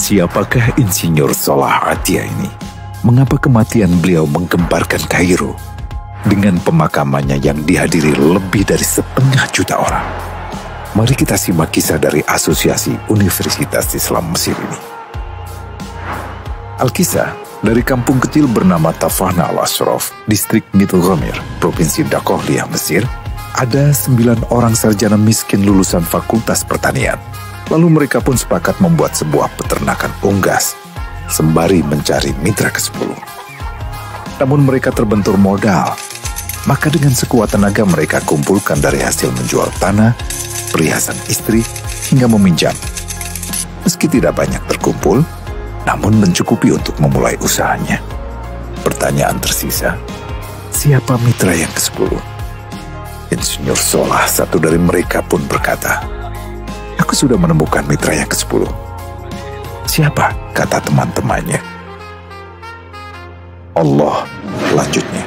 Siapakah Insinyur Solah Atia ini? Mengapa kematian beliau menggemparkan Kairo dengan pemakamannya yang dihadiri lebih dari 500.000 orang? Mari kita simak kisah dari Asosiasi Universitas Islam Mesir ini. Al-Kisah dari kampung kecil bernama Tafahna al-Ashraf, distrik Middle Ghamir, Provinsi Dakohliyah, Mesir, ada 9 orang sarjana miskin lulusan Fakultas Pertanian. Lalu mereka pun sepakat membuat sebuah peternakan unggas, sembari mencari mitra ke-10. Namun mereka terbentur modal, maka dengan sekuat tenaga mereka kumpulkan dari hasil menjual tanah, perhiasan istri, hingga meminjam. Meski tidak banyak terkumpul, namun mencukupi untuk memulai usahanya. Pertanyaan tersisa, siapa mitra yang ke-10? Insinyur Solah, satu dari mereka, pun berkata, "Aku sudah menemukan mitra yang ke-10. "Siapa?" kata teman-temannya. "Allah," lanjutnya.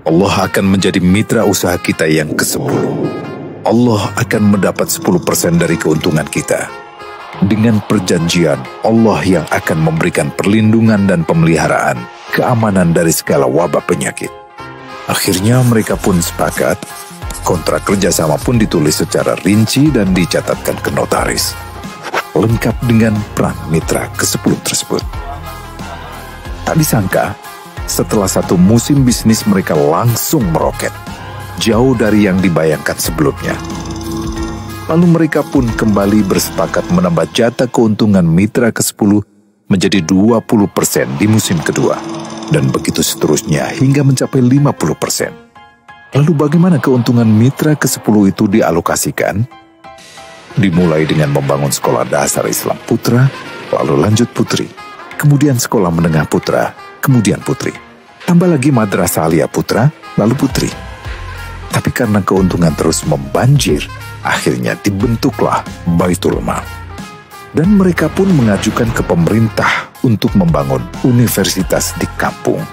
"Allah akan menjadi mitra usaha kita yang ke-10. Allah akan mendapat 10% dari keuntungan kita. Dengan perjanjian, Allah yang akan memberikan perlindungan dan pemeliharaan, keamanan dari segala wabah penyakit." Akhirnya mereka pun sepakat. Kontrak kerjasama pun ditulis secara rinci dan dicatatkan ke notaris, lengkap dengan peran mitra ke-10 tersebut. Tak disangka, setelah 1 musim bisnis mereka langsung meroket, jauh dari yang dibayangkan sebelumnya. Lalu mereka pun kembali bersepakat menambah jatah keuntungan mitra ke-10 menjadi 20% di musim kedua, dan begitu seterusnya hingga mencapai 50%. Lalu bagaimana keuntungan mitra ke-10 itu dialokasikan? Dimulai dengan membangun sekolah dasar Islam putra, lalu lanjut putri, kemudian sekolah menengah putra, kemudian putri. Tambah lagi madrasah aliyah putra, lalu putri. Tapi karena keuntungan terus membanjir, akhirnya dibentuklah Baitul Mal. Dan mereka pun mengajukan ke pemerintah untuk membangun universitas di kampung.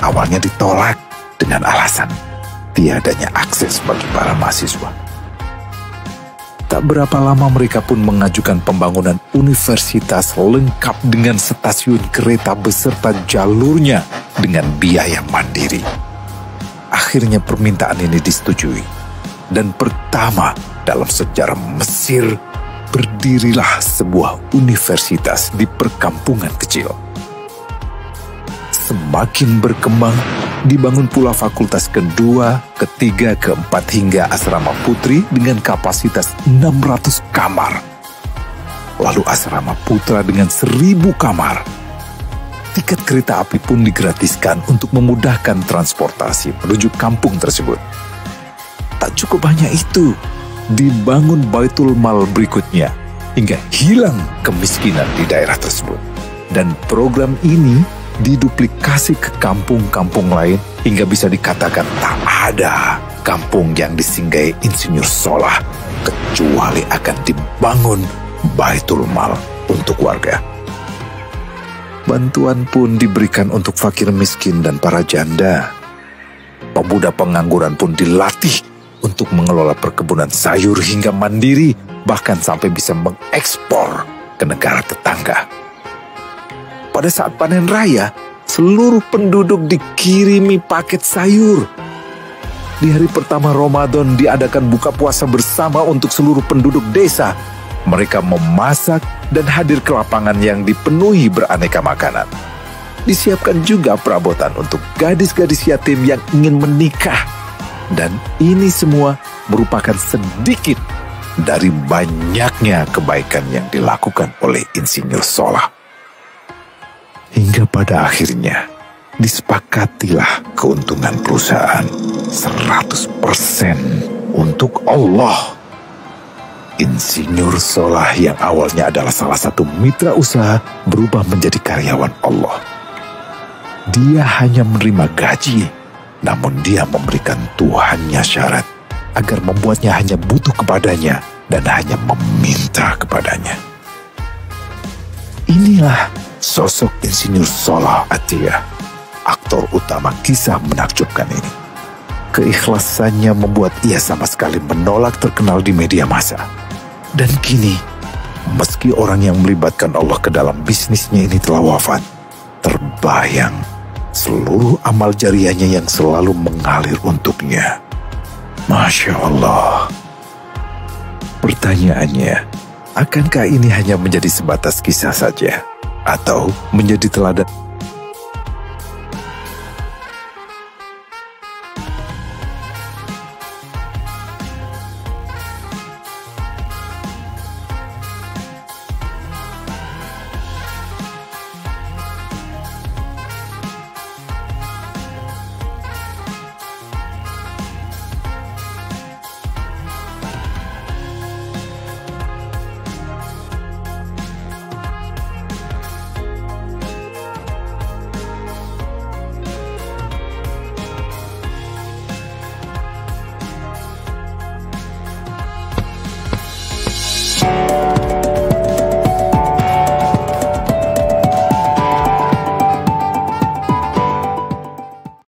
Awalnya ditolak dengan alasan tiadanya akses bagi para mahasiswa. Tak berapa lama mereka pun mengajukan pembangunan universitas lengkap dengan stasiun kereta beserta jalurnya dengan biaya mandiri. Akhirnya permintaan ini disetujui, dan pertama dalam sejarah Mesir berdirilah sebuah universitas di perkampungan kecil. Semakin berkembang, dibangun pula fakultas kedua, ketiga, keempat hingga asrama putri dengan kapasitas 600 kamar. Lalu asrama putra dengan 1.000 kamar. Tiket kereta api pun digratiskan untuk memudahkan transportasi menuju kampung tersebut. Tak cukup hanya itu, dibangun Baitul Mal berikutnya hingga hilang kemiskinan di daerah tersebut. Dan program ini diduplikasi ke kampung-kampung lain hingga bisa dikatakan tak ada kampung yang disinggahi Insinyur Solah kecuali akan dibangun Baitul Mal untuk warga. Bantuan pun diberikan untuk fakir miskin dan para janda. Pemuda pengangguran pun dilatih untuk mengelola perkebunan sayur hingga mandiri, bahkan sampai bisa mengekspor ke negara tetangga. Pada saat panen raya, seluruh penduduk dikirimi paket sayur. Di hari pertama Ramadan diadakan buka puasa bersama untuk seluruh penduduk desa. Mereka memasak dan hadir ke lapangan yang dipenuhi beraneka makanan. Disiapkan juga perabotan untuk gadis-gadis yatim yang ingin menikah. Dan ini semua merupakan sedikit dari banyaknya kebaikan yang dilakukan oleh Insinyur Solah. Hingga pada akhirnya disepakatilah keuntungan perusahaan 100% untuk Allah. Insinyur Solah yang awalnya adalah salah satu mitra usaha berubah menjadi karyawan Allah. Dia hanya menerima gaji, namun dia memberikan Tuhannya syarat agar membuatnya hanya butuh kepadanya dan hanya meminta kepadanya. Inilah sosok Insinyur Solah Atia, aktor utama kisah menakjubkan ini. Keikhlasannya membuat ia sama sekali menolak terkenal di media massa. Dan kini, Meski orang yang melibatkan Allah ke dalam bisnisnya ini telah wafat, terbayang seluruh amal jariahnya yang selalu mengalir untuknya. Masya Allah. Pertanyaannya, akankah ini hanya menjadi sebatas kisah saja? Atau menjadi teladan